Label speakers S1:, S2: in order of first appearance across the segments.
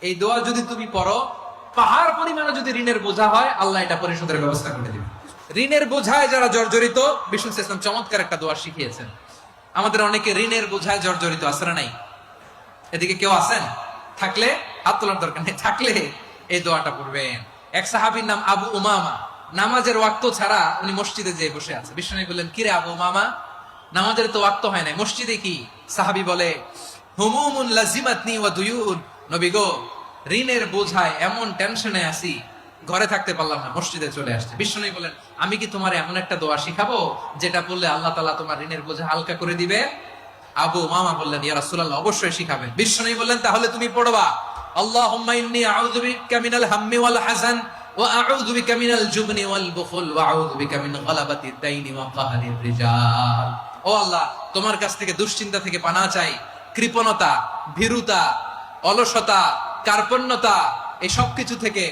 S1: এই দোয়া যদি তুমি পড়ো, পাহাড় পরিমাণে যদি ঋণের বোঝা হয়, আল্লাহ এটা পরিশোধের ব্যবস্থা করে দিবে। ঋণের বোঝায় যারা জর্জরিত, বিষ্ণু ইসলাম চমৎকার একটা দোয়া শিখিয়েছেন। আমাদের অনেকে ঋণের বোঝায় জর্জরিত, আছে না নাই? এদিকে কেউ আছেন? থাকলে হাত তোলার দরকার নেই, থাকলে এই দোয়াটা পড়বেন। এক সাহাবীর নাম আবু উমামা, নামাজের ওয়াক্ত ছাড়া উনি মসজিদে যেয়ে বসে আছে। বিষ্ণু বললেন, কিরে আবু উমামা, নামাজের তো ওয়াক্ত হয় নাই, মসজিদে কি? সাহাবী বলে, হুমুমুন লাজিমাতনি ওয়া দুয়ুন, নবী গো, ঋণের বোঝায় এমন টেনশনে আছি, ঘরে থাকতে পারলাম না, মসজিদে চলে আসছে। বিষ্ণু বলেন, আমি কি তোমার এমন একটা দোয়া শিখাবো যেটা বললে আল্লাহ তাআলা তোমার ঋণের বোঝা হালকা করে দিবে? আবু উমামা বললেন, ইয়া রাসূলুল্লাহ, অবশ্যই শিখাবেন। বিষ্ণু বললেন, তাহলে তুমি পড়বা, আল্লাহুম্মা ইন্নী আউযু বিকা মিনাল হাম্মি ওয়াল হাযান ওয়া আউযু বিকা মিনাল জুবনি ওয়াল বুখল ওয়া আউযু বিকা মিন গালাবাতিদ দাইনি ওয়া কাহরির রিজাল। ও আল্লাহ, তোমার কাছ থেকে দুশ্চিন্তা থেকে পানাহ চাই, কৃপণতা, ভীরুতা, অলসতা, কার্পণ্যতা, এই সব কিছু থেকে,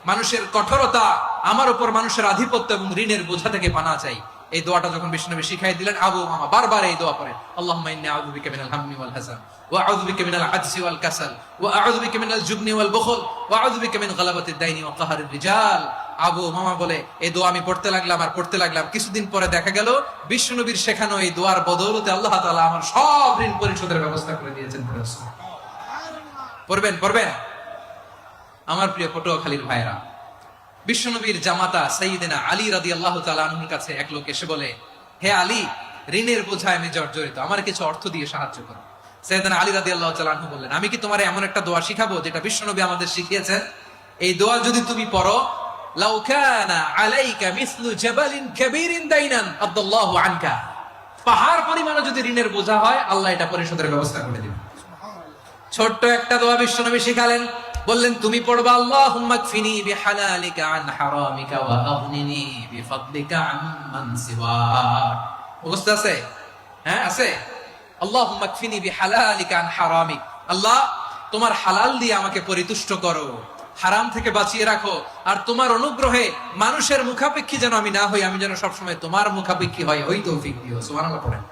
S1: মানুষের কঠোরতা, আমার উপর মানুষের আধিপত্য এবং ঋণের বোঝা থেকে পানাহ চাই। এই দোয়াটা যখন বিষ্ণু নবী শিখাই দিলেন, আবু উমামা বারবার এই দোয়া পড়েন, আল্লাহুম্মা ইন্নী আউযু বিকা মিনাল হাম্মি ওয়াল হাযান ওয়া আউযু বিকা মিনাল আজজি ওয়াল কাসাল ওয়া আউযু বিকা মিনাল জুবনি ওয়াল বুখল ওয়া আউযু বিকা মিন গালাবাতিদ দাইনি ওয়া কাহরির রিজাল। আবু উমামা বলে, এই দোয়া আমি পড়তে লাগলাম আর পড়তে লাগলাম, কিছুদিন পরে দেখা গেল বিষ্ণু নবীর শেখানো এই দোয়ার বদৌলতে আল্লাহ তাআলা আমার সব ঋণ পরিশোধের ব্যবস্থা করে দিয়েছেন। পড়বেন পড়বেন। আমার প্রিয় পটুয়াখালীর ভাইরা, বিশ্বনবীর জামাতা সাইয়্যিদিনা আলী রাদিয়াল্লাহু তাআলা আনহুর কাছে এক লোক এসে বলে, হে আলী, ঋণের বোঝায় আমি জর্জরিত, আমার কিছু অর্থ দিয়ে সাহায্য করো। সাইয়্যিদিনা আলী রাদিয়াল্লাহু তাআলা আনহু বললেন, আমি কি তোমার এমন একটা দোয়া শিখাবো যেটা বিশ্বনবী আমাদের শিখিয়েছেন? এই দোয়া যদি তুমি পড়ো, লাউ কানা আলাইকা মিসলু জাবালিন কাবীরিন দাইনান আদাল্লাহু আনকা, পাহাড় পরিমাণে যদি ঋণের বোঝা হয়, আল্লাহ এটা পরিশোধের ব্যবস্থা করে দিবেন। ছোট্ট একটা দোয়া বিশ্বনবী শিখালেন, বললেন, তুমি পড়বা, আল্লাহুম্মা কফিনি বিহালালিকা আন হারামিকা ওয়া আগনিনি বিফাদলিকা আম্মান সিওয়াক। মুখস্থ আছে? হ্যাঁ, আছে। আল্লাহুম্মা কফিনি বিহালালিকা আন হারামিক, আল্লাহ তোমার হালাল দিয়ে আমাকে পরিতুষ্ট করো, হারাম থেকে বাঁচিয়ে রাখো, আর তোমার অনুগ্রহে মানুষের মুখাপেক্ষী যেন আমি না হই, আমি যেন সবসময় তোমার মুখাপেক্ষী হই, ওই তৌফিক দিও। সুবহানাল্লাহ পড়েন।